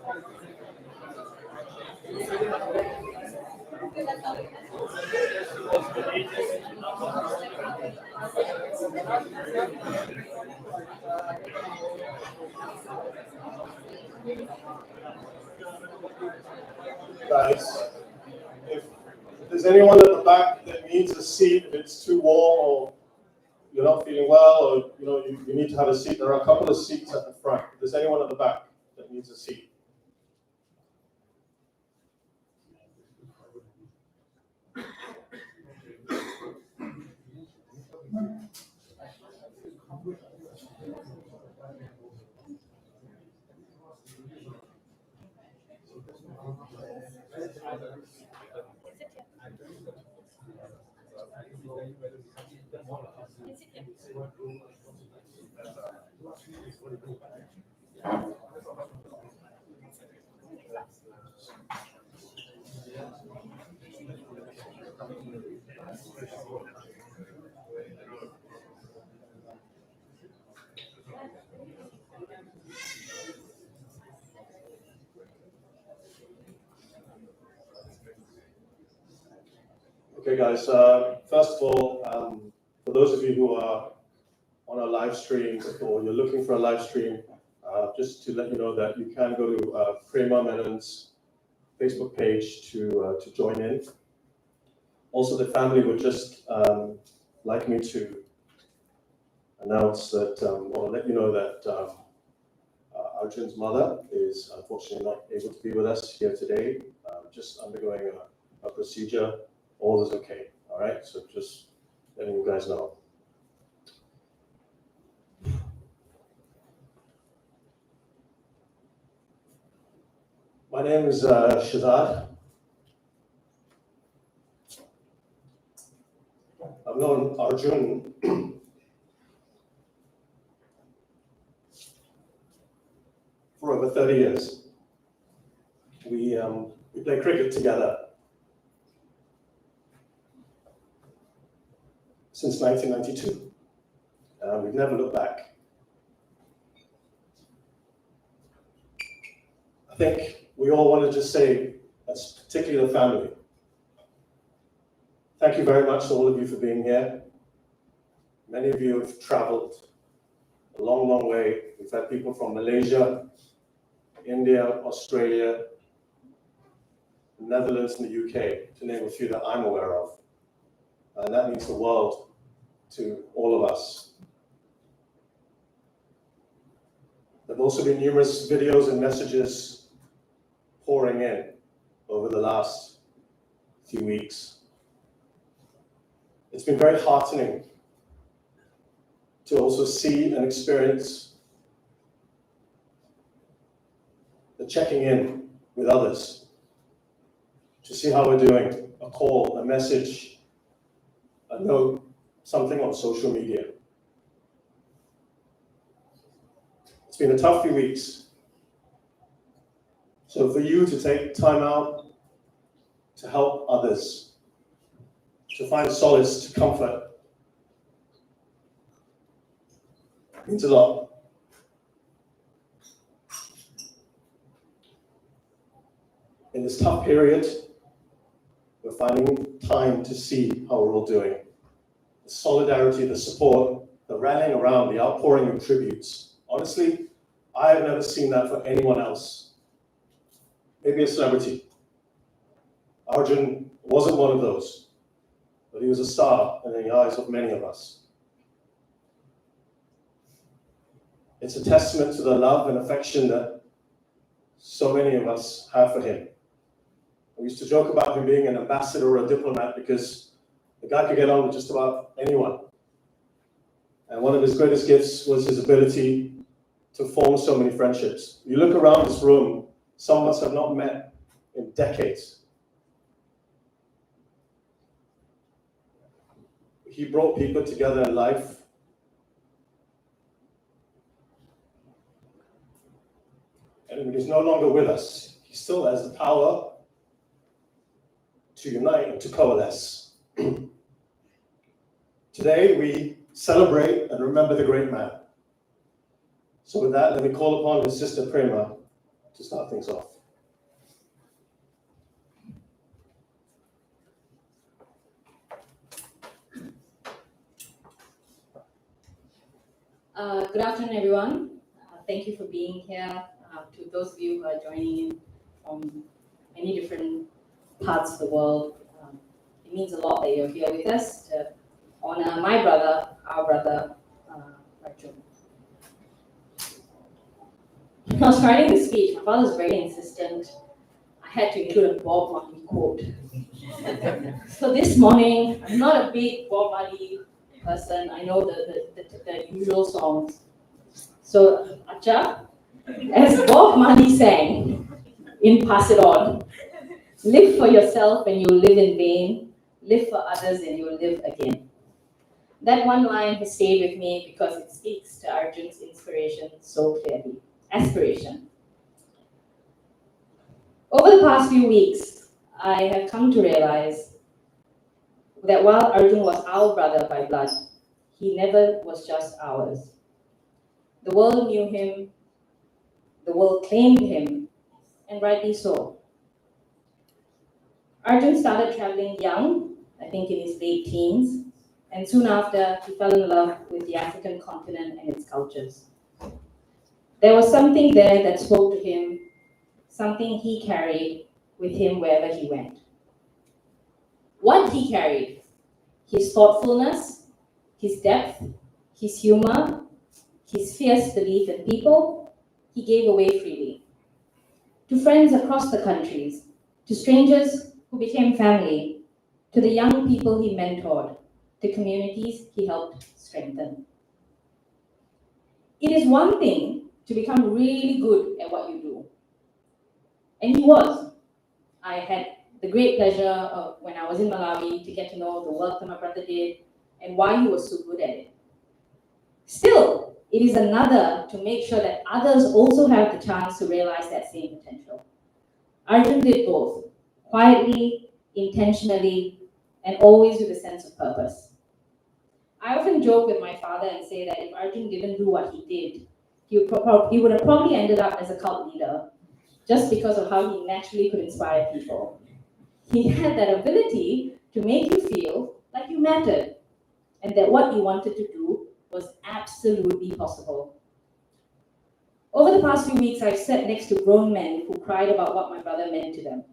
Guys, if there's anyone at the back that needs a seat, if it's too warm or you're not feeling well, or you need to have a seat, there are a couple of seats at the front. If there's anyone at the back that needs a seat. Okay, guys. First of all, for those of you who are on a live stream or you're looking for a live stream, just to let you know that you can go to Arjun Menon's Facebook page to join in. Also, the family would just like me to announce that, or let you know that Arjun's mother is unfortunately not able to be with us here today, just undergoing a procedure. All is okay, all right? So just letting you guys know. My name is Shazad. I've known Arjun for over 30 years. We play cricket together since 1992. We've never looked back. I think we all want to just say, particularly the family, thank you very much to all of you for being here. Many of you have traveled a long, long way. We've had people from Malaysia, India, Australia, the Netherlands, and the UK, to name a few that I'm aware of. And that means the world to all of us. There have also been numerous videos and messages pouring in over the last few weeks. It's been very heartening to also see and experience the checking in with others, to see how we're doing, a call, a message, a note, something on social media. It's been a tough few weeks. So for you to take time out to help others, to find solace, to comfort, means a lot. In this tough period, we're finding time to see how we're all doing. The solidarity, the support, the rallying around, the outpouring of tributes. Honestly, I have never seen that for anyone else. Maybe a celebrity. Arjun wasn't one of those, but he was a star in the eyes of many of us. It's a testament to the love and affection that so many of us have for him. We used to joke about him being an ambassador or a diplomat because the guy could get on with just about anyone. And one of his greatest gifts was his ability to form so many friendships. You look around this room, some of us have not met in decades. He brought people together in life. And when he's no longer with us, he still has the power to unite and to coalesce. Today, we celebrate and remember the great man. So with that, let me call upon his sister Prema to start things off. Good afternoon, everyone. Thank you for being here. To those of you who are joining in from many different parts of the world, it means a lot that you're here with us to honor my brother, our brother, Arjun. When I was writing the speech, my father was very insistent. I had to include a Bob Marley quote. So this morning, I'm not a big Bob Marley person. I know the usual songs. So, Acha, as Bob Marley sang in Pass It On, live for yourself and you will live in vain, live for others and you will live again. That one line has stayed with me because it speaks to Arjun's inspiration so clearly. Aspiration. Over the past few weeks, I have come to realize that while Arjun was our brother by blood, he never was just ours. The world knew him, the world claimed him, and rightly so. Arjun started traveling young, I think in his late teens, and soon after he fell in love with the African continent and its cultures. There was something there that spoke to him, something he carried with him wherever he went. What he carried? His thoughtfulness, his depth, his humor, his fierce belief in people, he gave away freely. To friends across the countries, to strangers who became family, to the young people he mentored, to communities he helped strengthen. It is one thing to become really good at what you do. And he was. I had the great pleasure of, when I was in Malawi, to get to know the work that my brother did and why he was so good at it. Still, it is another to make sure that others also have the chance to realize that same potential. Arjun did both, quietly, intentionally, and always with a sense of purpose. I often joke with my father and say that if Arjun didn't do what he did, he would have probably ended up as a cult leader, just because of how he naturally could inspire people. He had that ability to make you feel like you mattered, and that what you wanted to do was absolutely possible. Over the past few weeks, I've sat next to grown men who cried about what my brother meant to them.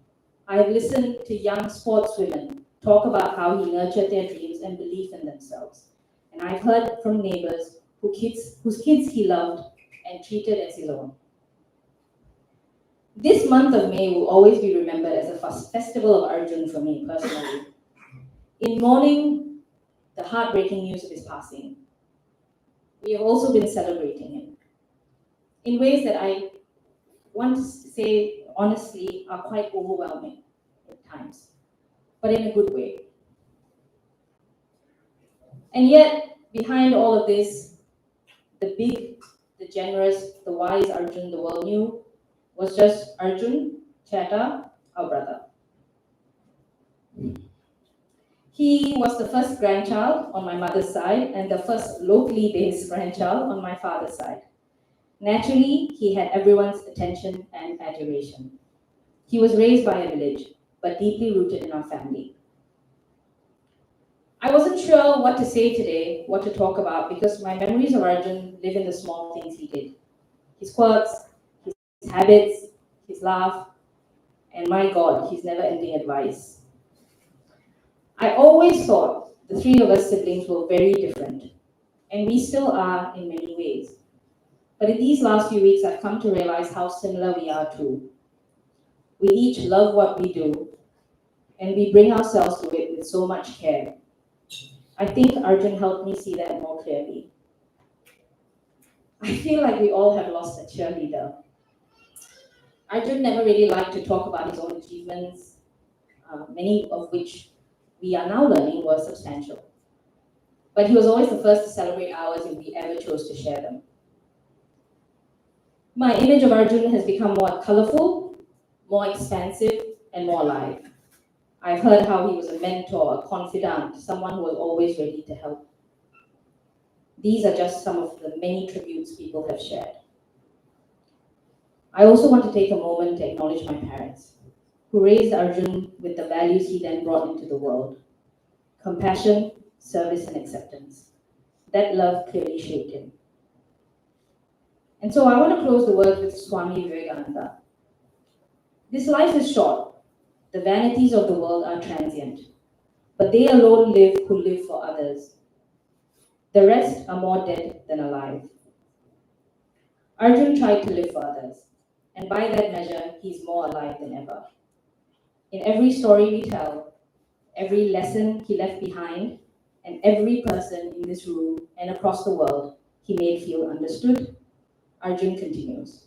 I have listened to young sportswomen talk about how he nurtured their dreams and belief in themselves. And I've heard from neighbors whose kids he loved and treated as his own. This month of May will always be remembered as a festival of Arjun for me personally. In mourning the heartbreaking news of his passing, we have also been celebrating him in ways that I want to say honestly are quite overwhelming at times, but in a good way. And yet, behind all of this, the big, the generous, the wise Arjun the world knew was just Arjun Cheta, our brother. He was the first grandchild on my mother's side and the first locally based grandchild on my father's side. Naturally, he had everyone's attention and adoration. He was raised by a village, but deeply rooted in our family. I wasn't sure what to say today, what to talk about, because my memories of Arjun live in the small things he did. His quirks, his habits, his laugh, and my God, his never-ending advice. I always thought the three of us siblings were very different, and we still are in many ways. But in these last few weeks, I've come to realize how similar we are too. We each love what we do, and we bring ourselves to it with so much care. I think Arjun helped me see that more clearly. I feel like we all have lost a cheerleader. Arjun never really liked to talk about his own achievements, many of which we are now learning were substantial. But he was always the first to celebrate ours if we ever chose to share them. My image of Arjun has become more colorful, more expansive, and more alive. I've heard how he was a mentor, a confidant, someone who was always ready to help. These are just some of the many tributes people have shared. I also want to take a moment to acknowledge my parents, who raised Arjun with the values he then brought into the world: compassion, service, and acceptance. That love clearly shaped him. And so I want to close the words with Swami Vivekananda. This life is short. The vanities of the world are transient, but they alone live who live for others. The rest are more dead than alive. Arjun tried to live for others, and by that measure, he's more alive than ever. In every story we tell, every lesson he left behind, and every person in this room and across the world he made feel understood, Arjun continues.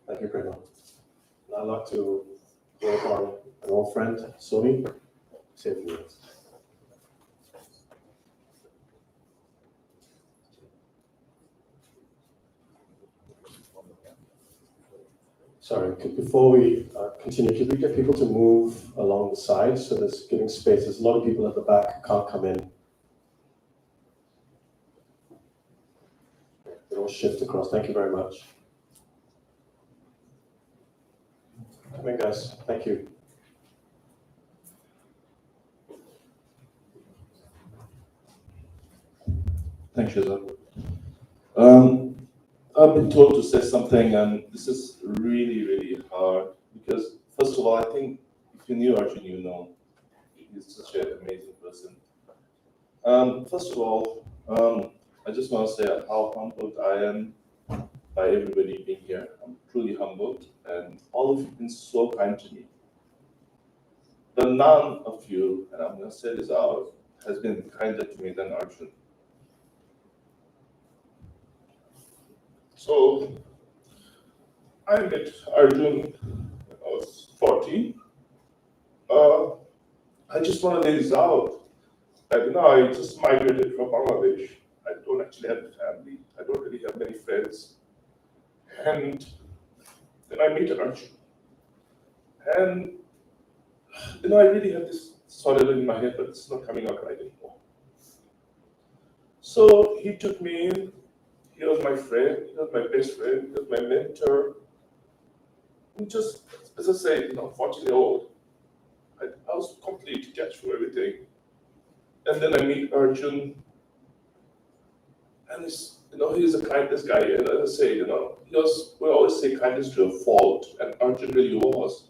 Thank you, Prema. I'd like to welcome an old friend, Sony. Say a few words. Sorry, before we continue, could we get people to move along the side so there's giving space? There's a lot of people at the back can't come in. They all shift across. Thank you very much. Come in, guys. Thank you. Thanks, Shazad. I've been told to say something, and this is really, really hard because, first of all, I think if you knew Arjun, you know he's such an amazing person. First of all, I just want to say how humbled I am by everybody being here. I'm truly humbled, and all of you have been so kind to me. But none of you, and I'm going to say this out, has been kinder to me than Arjun. So I met Arjun when I was 40. I just want to lay this out. Like, I just migrated from Bangladesh. I don't actually have a family. I don't really have many friends. And then I meet Arjun. And I really have this solid in my head, but it's not coming out right anymore. So he took me in. He was my friend, he was my best friend, he was my mentor. And just, as I say, 40-year-old, I was completely detached from everything. And then I meet Arjun, and he's the kindest guy. And as I say, we always say kindness to a fault, and Arjun really was.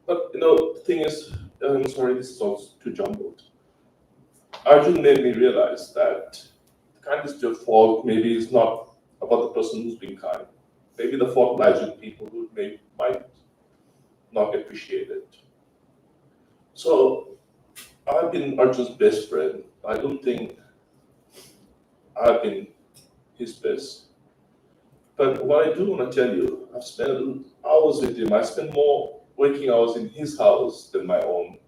But the thing is, I'm sorry, this sounds too jumbled. Arjun made me realize that kindness to a fault maybe is not about the person who's being kind. Maybe the fault lies with people who might not appreciate it. So I've been Arjun's best friend. I don't think I've been his best. But what I do want to tell you, I've spent hours with him. I spent more waking hours in his house than my own.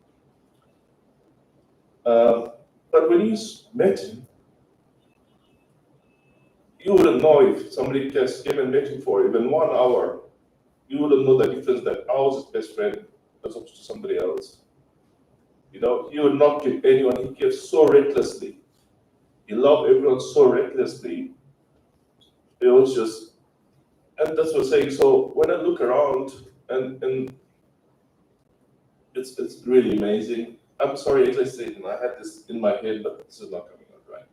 But when you met him, you wouldn't know if somebody just came and met him for even 1 hour. You wouldn't know the difference that I was his best friend as opposed to somebody else. He would not give anyone. He gave so recklessly. He loved everyone so recklessly. It was just, and that's what I'm saying. So when I look around, and it's really amazing. I'm sorry, as I said, I had this in my head, but this is not coming out right.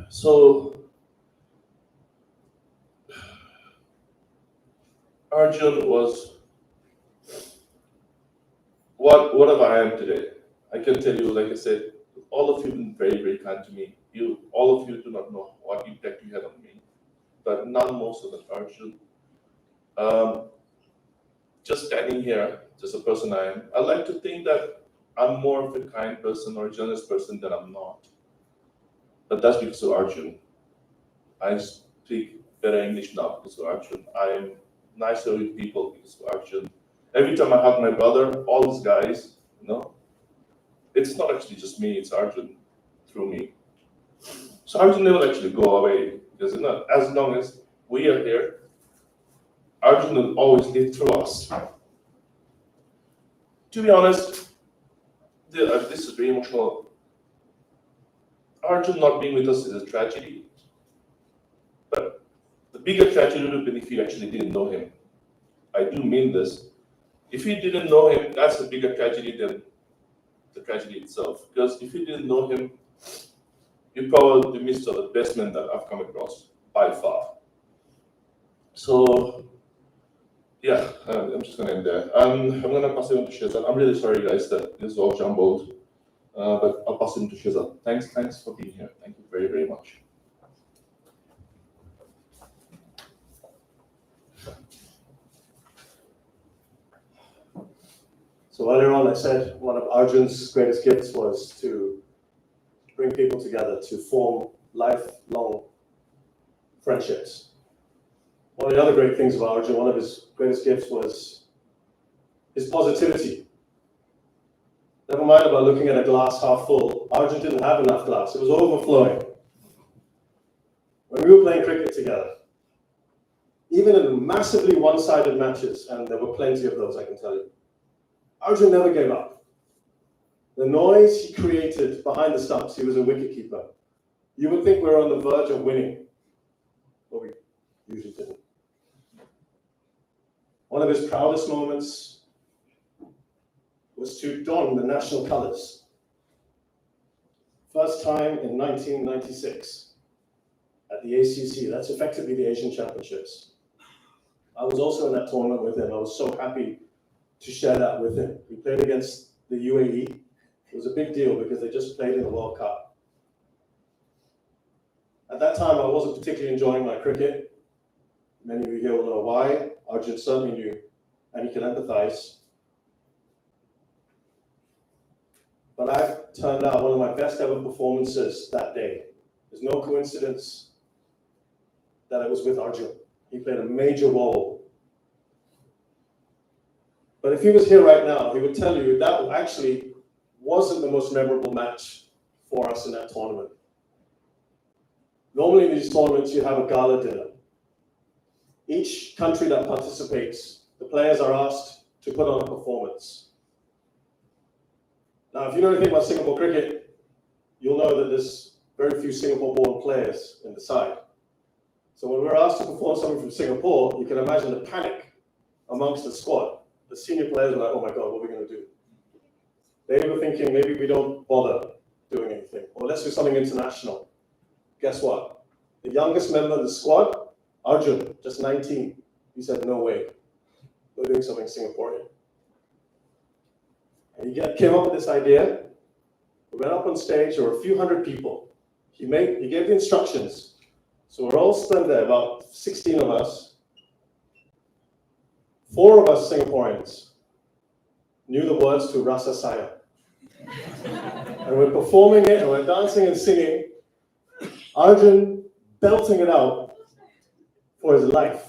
So Arjun was whatever I am today. I can tell you, like I said, all of you have been very, very kind to me. All of you do not know what impact you had on me, but none more so than Arjun. Just standing here, just a person I am, I like to think that I'm more of a kind person or a generous person than I'm not. But that's because of Arjun. I speak better English now because of Arjun. I'm nicer with people because of Arjun. Every time I hug my brother, all these guys, it's not actually just me, it's Arjun through me. So Arjun never actually go away because as long as we are here, Arjun will always live through us. To be honest, this is very emotional. Arjun not being with us is a tragedy, but the bigger tragedy would have been if you actually didn't know him. I do mean this. If you didn't know him, that's a bigger tragedy than the tragedy itself. Because if you didn't know him, you're probably the midst of the best men that I've come across by far. So, yeah, I'm just going to end there. I'm going to pass it on to Shezad. I'm really sorry, guys, that this is all jumbled, but I'll pass it on to Shezad. Thanks for being here. Thank you very, very much. So earlier on, I said one of Arjun's greatest gifts was to bring people together, to form lifelong friendships. One of the other great things about Arjun, one of his greatest gifts was his positivity. Never mind about looking at a glass half full. Arjun didn't have enough glass. It was overflowing. When we were playing cricket together, even in massively one-sided matches, and there were plenty of those, I can tell you, Arjun never gave up. The noise he created behind the stumps, he was a wicketkeeper. You would think we were on the verge of winning, but we usually didn't. One of his proudest moments was to don the national colors. First time in 1996 at the ACC, that's effectively the Asian Championships. I was also in that tournament with him. I was so happy to share that with him. We played against the UAE. It was a big deal because they just played in the World Cup. At that time, I wasn't particularly enjoying my cricket. Many of you here will know why. Arjun certainly knew, and he can empathize. But I've turned out one of my best ever performances that day. There's no coincidence that it was with Arjun. He played a major role. But if he was here right now, he would tell you that actually wasn't the most memorable match for us in that tournament. Normally in these tournaments, you have a gala dinner. Each country that participates, the players are asked to put on a performance. Now, if you know anything about Singapore cricket, you'll know that there's very few Singapore-born players in the side. So when we're asked to perform something from Singapore, you can imagine the panic amongst the squad. The senior players were like, oh my God, what are we going to do? They were thinking, maybe we don't bother doing anything, or let's do something international. Guess what? The youngest member of the squad, Arjun, just 19, he said, no way, we're doing something Singaporean. And he came up with this idea. We went up on stage, there were a few hundred people. He gave the instructions. So we're all stood there, about 16 of us. 4 of us Singaporeans knew the words to Rasa Saya. And we're performing it, and we're dancing and singing. Arjun belting it out for his life.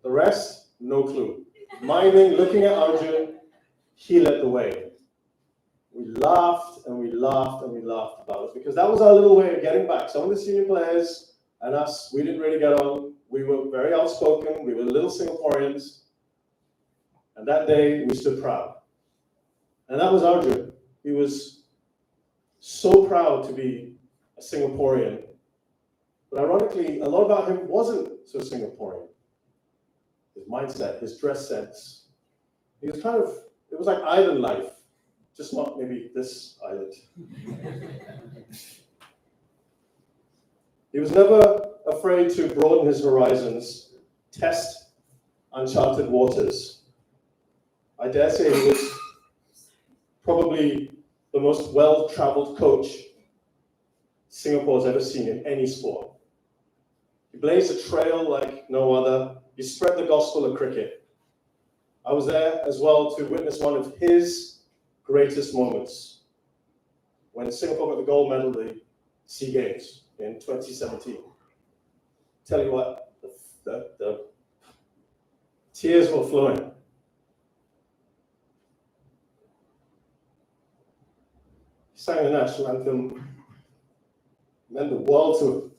The rest, no clue. Miming, looking at Arjun, he led the way. We laughed and we laughed and we laughed about it because that was our little way of getting back. Some of the senior players and us, we didn't really get on. We were very outspoken. We were little Singaporeans. And that day, we stood proud. And that was Arjun. He was so proud to be a Singaporean. But ironically, a lot about him wasn't so Singaporean. His mindset, his dress sense. He was it was like island life, just not maybe this island. He was never afraid to broaden his horizons, test uncharted waters. I dare say he was probably the most well-traveled coach Singapore's ever seen in any sport. He blazed a trail like no other. He spread the gospel of cricket. I was there as well to witness one of his greatest moments when Singapore got the gold medal at the SEA Games in 2017. Tell you what, the tears were flowing. He sang the national anthem, meant the world to him.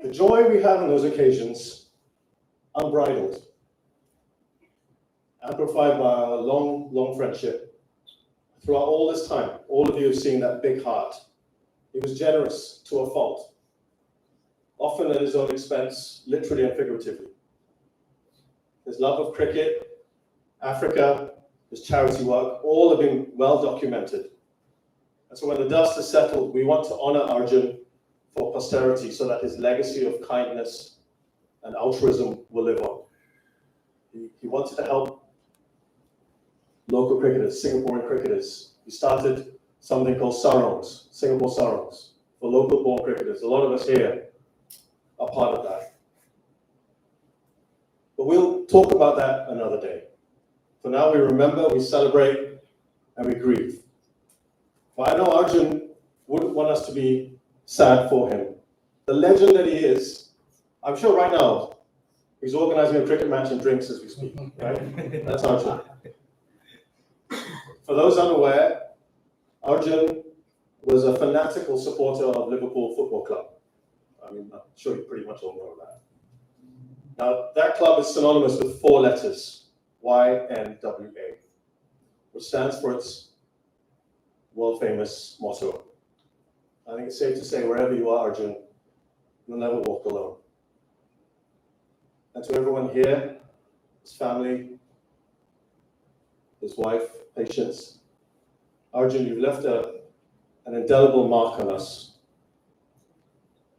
The joy we have on those occasions, unbridled. amplified by our long, long friendship. Throughout all this time, all of you have seen that big heart. He was generous to a fault, often at his own expense, literally and figuratively. His love of cricket, Africa, his charity work, all have been well documented. And so when the dust is settled, we want to honor Arjun for posterity so that his legacy of kindness and altruism will live on. He wanted to help local cricketers, Singaporean cricketers. He started something called sarongs, Singapore sarongs, for local-born cricketers. A lot of us here are part of that. But we'll talk about that another day. For now, we remember, we celebrate, and we grieve. But I know Arjun wouldn't want us to be sad for him. The legend that he is, I'm sure right now, he's organizing a cricket match and drinks as we speak, right? That's Arjun. For those unaware, Arjun was a fanatical supporter of Liverpool Football Club. I mean, I'm sure you pretty much all know that. Now, that club is synonymous with 4 letters, YNWA, which stands for its world-famous motto. I think it's safe to say, wherever you are, Arjun, you'll never walk alone. And to everyone here, his family, his wife, Patience, Arjun, you've left an indelible mark on us.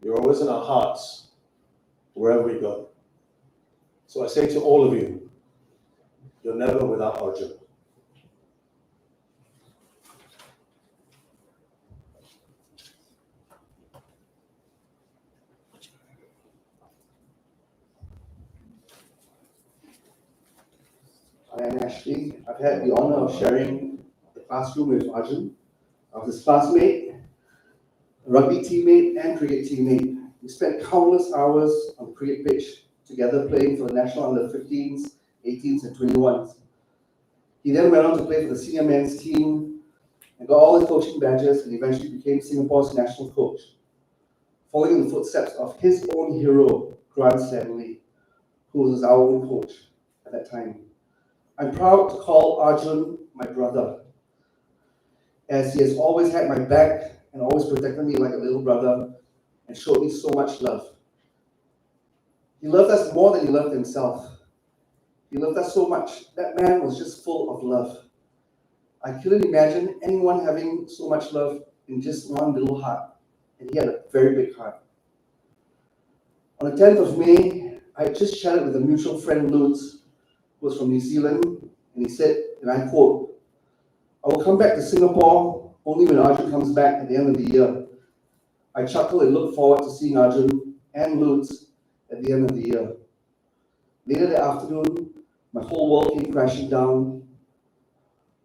You're always in our hearts, wherever we go. So I say to all of you, you're never without Arjun. I am Ashley. I've had the honor of sharing the classroom with Arjun. I was his classmate, a rugby teammate, and cricket teammate. We spent countless hours on the cricket pitch together playing for the national under 15s, 18s, and 21s. He then went on to play for the senior men's team and got all his coaching badges and eventually became Singapore's national coach, following in the footsteps of his own hero, Grant Stanley, who was our own coach at that time. I'm proud to call Arjun my brother, as he has always had my back and always protected me like a little brother and showed me so much love. He loved us more than he loved himself. He loved us so much. That man was just full of love. I couldn't imagine anyone having so much love in just one little heart, and he had a very big heart. On the 10th of May, I just chatted with a mutual friend, Lutz, who was from New Zealand, and he said, and I quote, "I will come back to Singapore only when Arjun comes back at the end of the year." I chuckled and looked forward to seeing Arjun and Lutz at the end of the year. Later that afternoon, my whole world came crashing down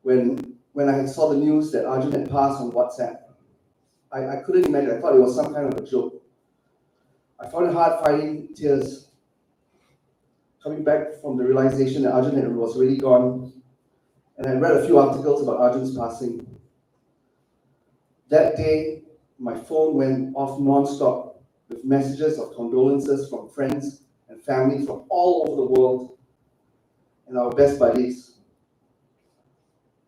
when I saw the news that Arjun had passed on WhatsApp. I couldn't imagine. I thought it was some kind of a joke. I found it hard fighting tears, coming back from the realization that Arjun was really gone, and I read a few articles about Arjun's passing. That day, my phone went off non-stop with messages of condolences from friends and family from all over the world and our best buddies.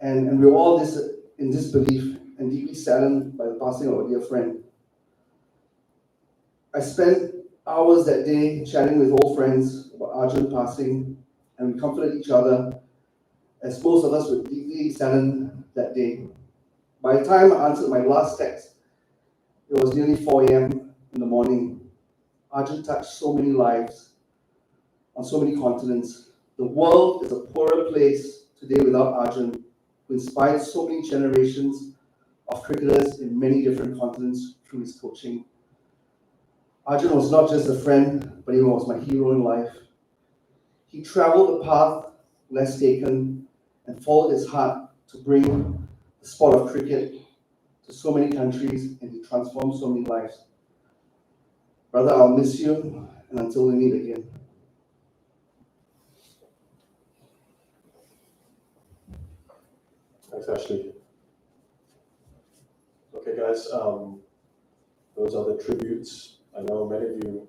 And we were all in disbelief and deeply saddened by the passing of a dear friend. I spent hours that day chatting with old friends about Arjun passing, and we comforted each other, as most of us were deeply saddened that day. By the time I answered my last text, it was nearly 4 a.m. in the morning. Arjun touched so many lives on so many continents. The world is a poorer place today without Arjun, who inspired so many generations of cricketers in many different continents through his coaching. Arjun was not just a friend, but he was my hero in life. He traveled the path less taken and followed his heart to bring the sport of cricket to so many countries, and he transformed so many lives. Brother, I'll miss you, and until we meet again. Thanks, Ashley. Okay, guys, those are the tributes. I know many of you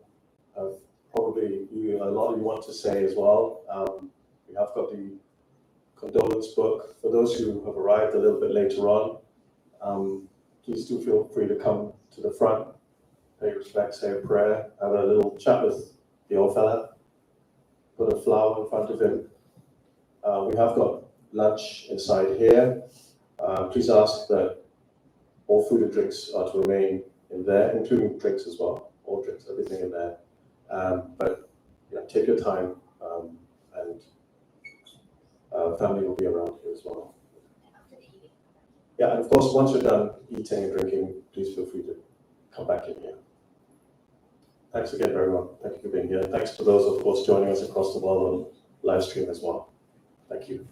have probably, a lot of you want to say as well. We have got the condolence book. For those who have arrived a little bit later on, please do feel free to come to the front, pay respects, say a prayer, have a little chat with the old fella, put a flower in front of him. We have got lunch inside here. Please ask that all food and drinks are to remain in there, including drinks as well, all drinks, everything in there. But take your time, and family will be around here as well. Yeah, and of course, once you're done eating and drinking, please feel free to come back in here. Thanks again, everyone. Thank you for being here. Thanks to those, of course, joining us across the world on live stream as well. Thank you.